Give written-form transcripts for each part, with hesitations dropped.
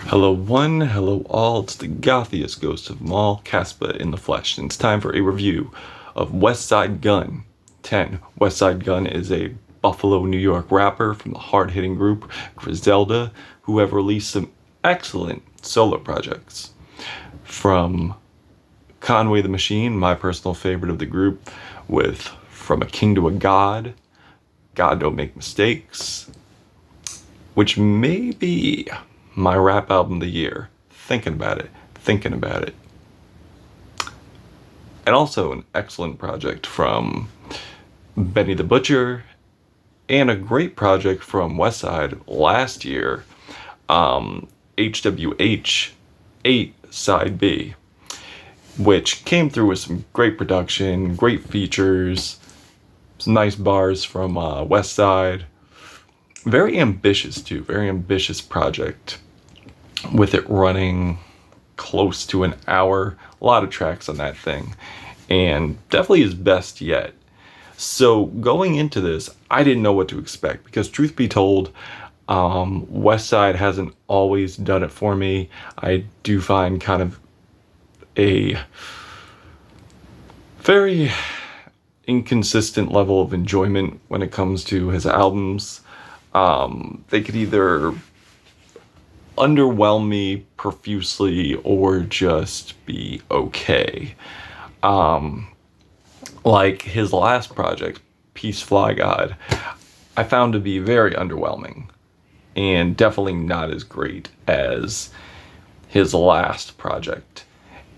Hello one, hello all, it's the gothiest ghost of them all, Caspa in the flesh, and it's time for a review of Westside Gunn-10. Westside Gunn is a Buffalo, New York rapper from the hard-hitting group Griselda, who have released some excellent solo projects. From Conway the Machine, my personal favorite of the group, with From a King to a God, God Don't Make Mistakes, which may be my rap album of the year. Thinking about it. And also an excellent project from Benny the Butcher, and a great project from Westside last year, HWH 8 Side B, which came through with some great production, great features, some nice bars from Westside. Very ambitious too, very ambitious project, with it running close to an hour. A lot of tracks on that thing, and definitely his best yet. So going into this, I didn't know what to expect, because truth be told, Westside hasn't always done it for me. I do find kind of a very inconsistent level of enjoyment when it comes to his albums. They could either underwhelm me profusely or just be okay. Like his last project, Peace Fly God, I found to be very underwhelming, and definitely not as great as his last project.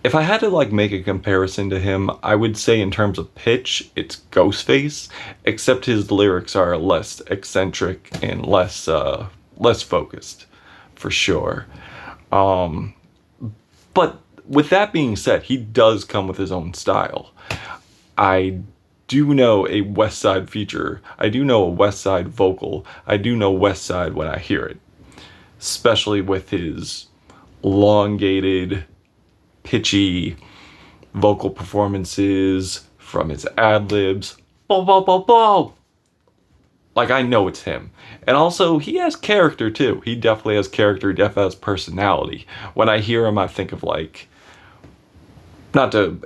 If I had to make a comparison to him, I would say in terms of pitch, it's Ghostface, except his lyrics are less eccentric and less focused, for sure. But with that being said, he does come with his own style. I do know a Westside feature. I do know a Westside vocal. I do know Westside when I hear it, especially with his elongated, pitchy vocal performances from his ad-libs. Bow, bow, bow, bow. I know it's him. And also, he has character too. He definitely has character, he definitely has personality. When I hear him, I think of not to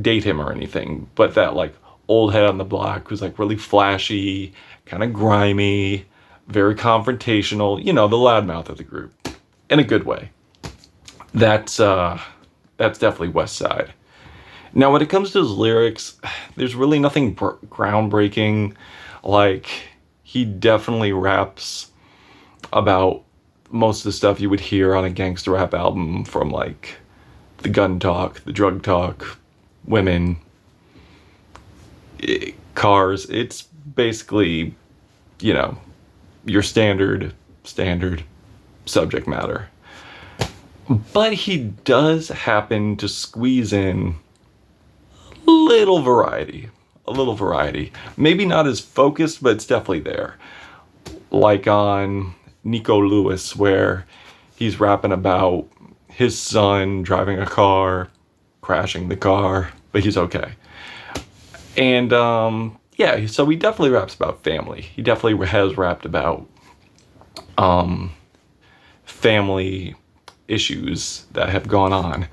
date him or anything, but that old head on the block who's really flashy, kind of grimy, very confrontational, the loudmouth of the group, in a good way. That's definitely Westside. Now, when it comes to his lyrics, there's really nothing groundbreaking. He definitely raps about most of the stuff you would hear on a gangster rap album, from the gun talk, the drug talk, women, cars. It's basically, your standard subject matter. But he does happen to squeeze in a little variety. Maybe not as focused, but it's definitely there. On Nico Lewis, where he's rapping about his son driving a car, crashing the car, but he's okay. And so he definitely raps about family. He definitely has rapped about family issues that have gone on.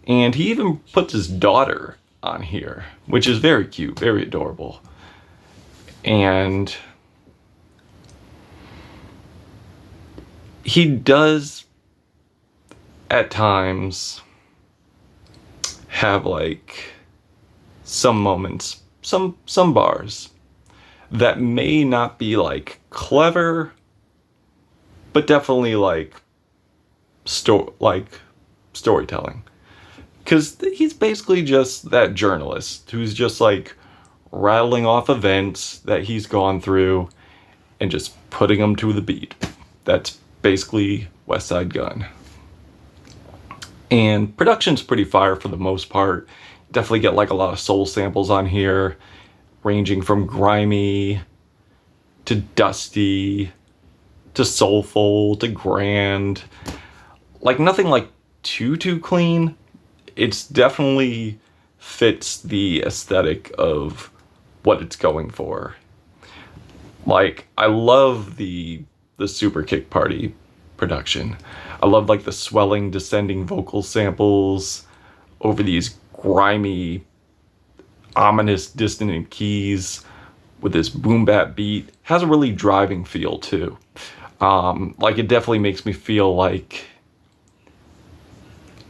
And he even puts his daughter on here, which is very cute, very adorable. And he does at times have some moments, some bars that may not be clever, but definitely storytelling. Because he's basically just that journalist who's just rattling off events that he's gone through and just putting them to the beat. That's basically Westside Gunn. And production's pretty fire for the most part. Definitely get a lot of soul samples on here, ranging from grimy to dusty to soulful to grand. Nothing too clean. It's definitely fits the aesthetic of what it's going for. I love the Super Kick Party production. I love like the swelling, descending vocal samples over these grimy, ominous, dissonant keys with this boom bap beat. Has a really driving feel too. Like it definitely makes me feel like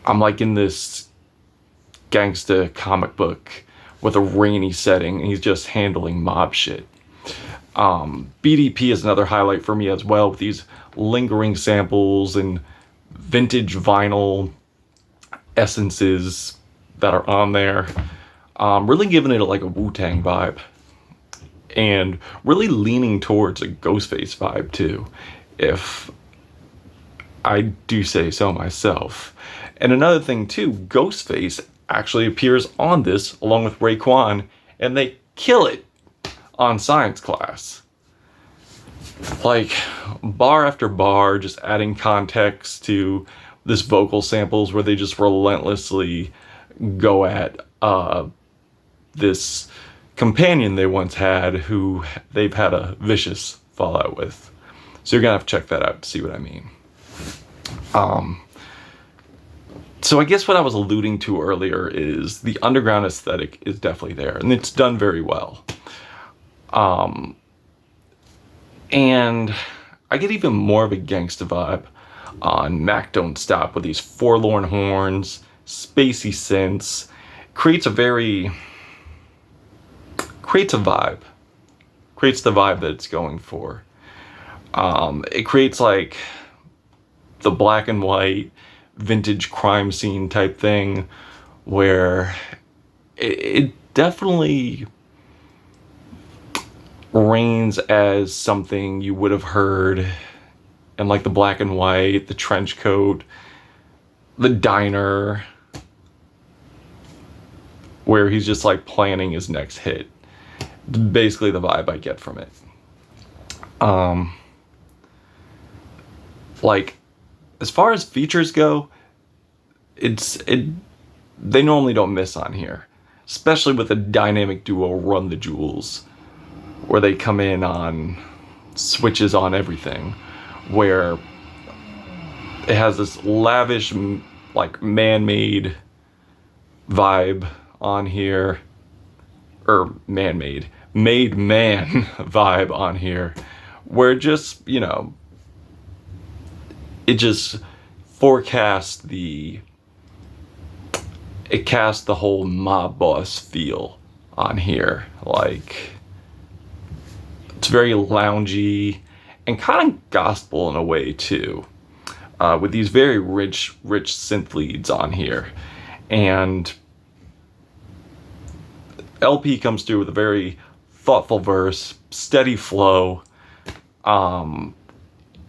I'm like in this Gangsta comic book with a rainy setting and he's just handling mob shit. BDP is another highlight for me as well, with these lingering samples and vintage vinyl essences that are on there. Really giving it like a Wu-Tang vibe. And really leaning towards a Ghostface vibe too, if I do say so myself. And another thing too, Ghostface actually appears on this along with Raekwon, and they kill it on Science Class. Like bar after bar, just adding context to this vocal samples where they just relentlessly go at this companion they once had who they've had a vicious fallout with. So you're gonna have to check that out to see what I mean. So I guess what I was alluding to earlier is the underground aesthetic is definitely there, and it's done very well. And I get even more of a gangsta vibe on Mac Don't Stop with these forlorn horns, spacey synths. Creates the vibe that it's going for. It creates like the black and white vintage crime scene type thing where it definitely reigns as something you would have heard in like the black and white, the trench coat, the diner, where he's just like planning his next hit. Basically the vibe I get from it. Like as far as features go, they normally don't miss on here, especially with the dynamic duo Run the Jewels, where they come in on switches on everything, where it has this lavish like man-made vibe on here, or man-made, made man vibe on here, where just, you know, it just it casts the whole mob boss feel on here. Like it's very loungy and kind of gospel in a way too, with these very rich synth leads on here. And LP comes through with a very thoughtful verse, steady flow,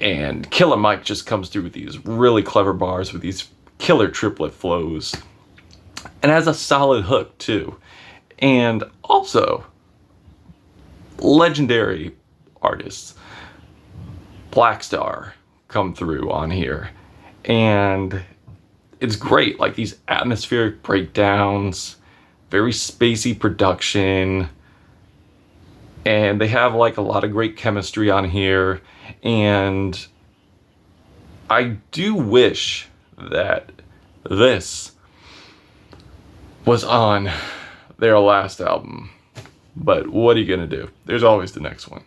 and Killer Mike just comes through with these really clever bars with these killer triplet flows, and has a solid hook too. And also legendary artists, Black Star, come through on here, and it's great. Like these atmospheric breakdowns, very spacey production, and they have like a lot of great chemistry on here. And I do wish that this was on their last album, but what are you gonna do? There's always the next one.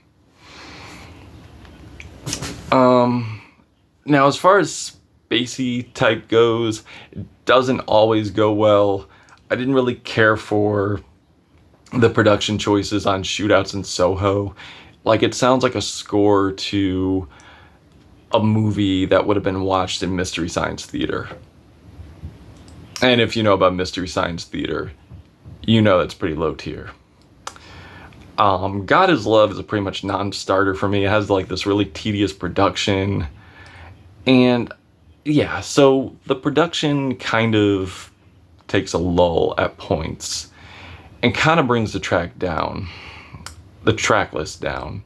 Now as far as spacey type goes, it doesn't always go well. I didn't really care for the production choices on Shootouts and Soho. Like it sounds like a score to a movie that would have been watched in Mystery Science Theater. And if you know about Mystery Science Theater, you know that's pretty low tier. God Is Love is a pretty much non-starter for me. It has like this really tedious production. And yeah, so the production kind of takes a lull at points and kind of brings the track down. The track list down.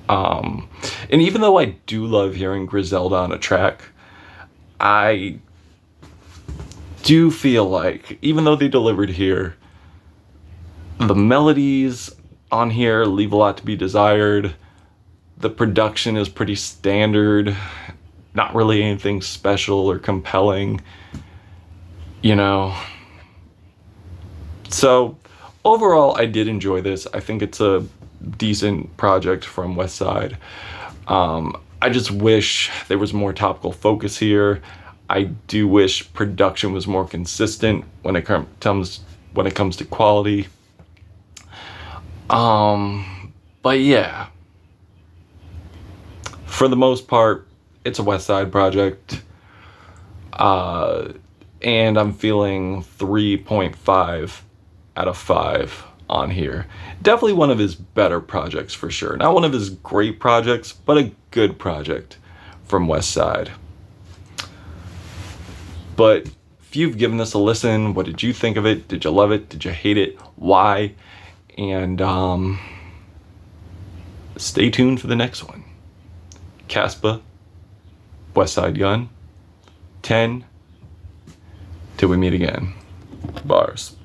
And even though I do love hearing Griselda on a track, I do feel like, even though they delivered here, the melodies on here leave a lot to be desired. The production is pretty standard. not really anything special or compelling, you know. So overall, I did enjoy this. I think it's a decent project from Westside. I just wish there was more topical focus here. I do wish production was more consistent when it comes to quality. But yeah, for the most part, it's a Westside project. And I'm feeling 3.5 out of 5 on here. Definitely one of his better projects for sure. Not one of his great projects, but a good project from Westside. But if you've given this a listen, what did you think of it? Did you love it? Did you hate it? Why? And stay tuned for the next one. Caspa, Westside Gunn, 10. Till we meet again. Bars.